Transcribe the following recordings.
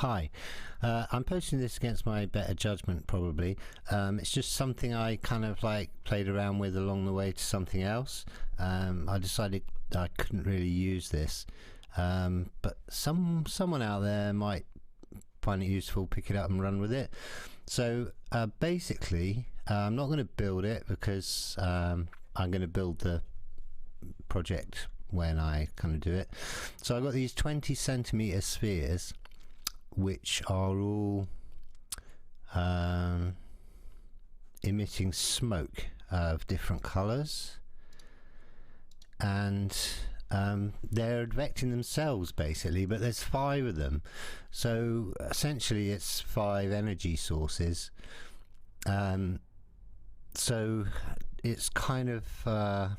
Hi, I'm posting this against my better judgment probably. It's just something I kind of like played around with along the way to something else. I decided I couldn't really use this, but someone out there might find it useful, pick it up and run with it. So basically I'm not going to build it because I'm going to build the project when I kind of do it. So I've got these 20 centimeter spheres which are all emitting smoke of different colors, and they're advecting themselves basically, but there's 5 of them, so essentially it's 5 energy sources. So it's kind of a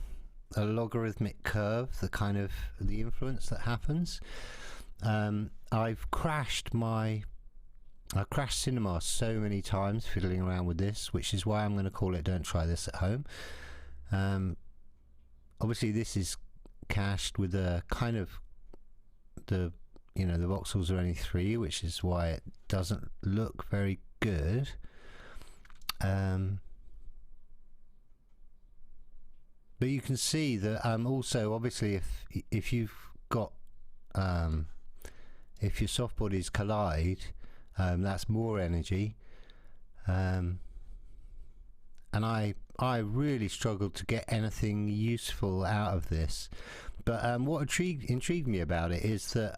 logarithmic curve, the influence that happens. I've crashed Cinema so many times fiddling around with this, which is why I'm going to call it "Don't try this at home." Obviously this is cached with a kind of the voxels are only 3, which is why it doesn't look very good. But you can see that also obviously if you've got if your soft bodies collide, that's more energy, and I really struggled to get anything useful out of this. But what intrigued me about it is that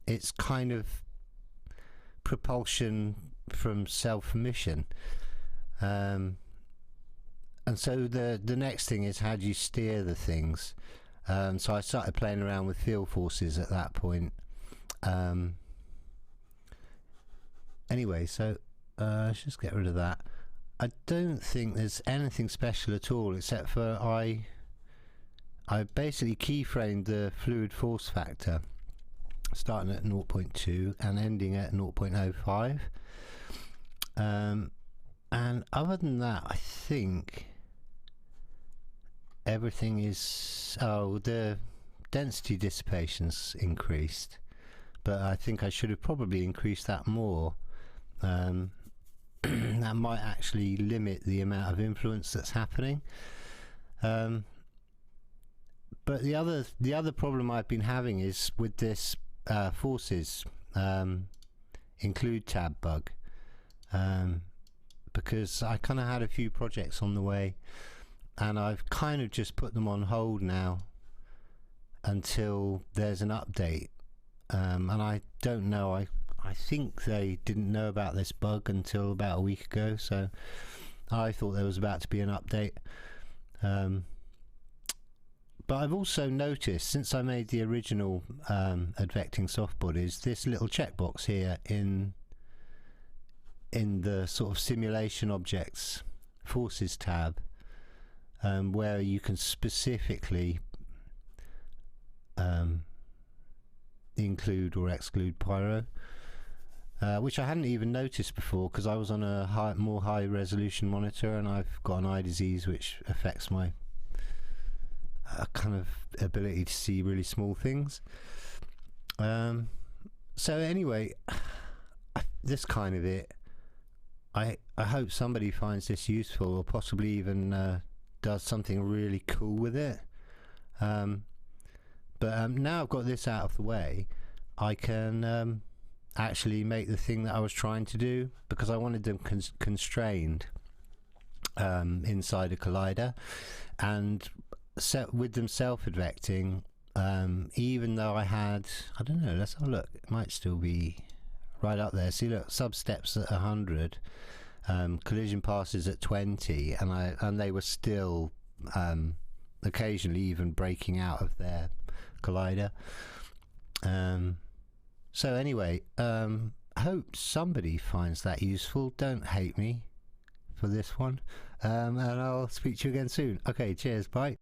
it's kind of propulsion from self-emission, and so the next thing is, how do you steer the things? So I started playing around with field forces at that point. Anyway, so let's just get rid of that. I don't think there's anything special at all, except for I basically keyframed the fluid force factor starting at 0.2 and ending at 0.05, and other than that I think everything is, the density dissipation's increased, but I think I should have probably increased that more. That might actually limit the amount of influence that's happening. But the other problem I've been having is with this forces include tab bug, because I kind of had a few projects on the way and I've kind of just put them on hold now until there's an update. And I don't know, I think they didn't know about this bug until about a week ago, so I thought there was about to be an update. But I've also noticed, since I made the original advecting soft bodies, this little checkbox here in the sort of simulation objects forces tab, where you can specifically include or exclude Pyro, which I hadn't even noticed before because I was on a more high resolution monitor, and I've got an eye disease which affects my kind of ability to see really small things. So anyway, this kind of it. I hope somebody finds this useful, or possibly even does something really cool with it. But now I've got this out of the way, I can actually make the thing that I was trying to do, because I wanted them constrained inside a collider, and set with them self-advecting, even though I don't know, let's have a look, it might still be right up there. See, look, sub-steps at 100, collision passes at 20, and they were still occasionally even breaking out of their collider. So anyway, I hope somebody finds that useful. Don't hate me for this one, and I'll speak to you again soon. Okay, cheers, bye.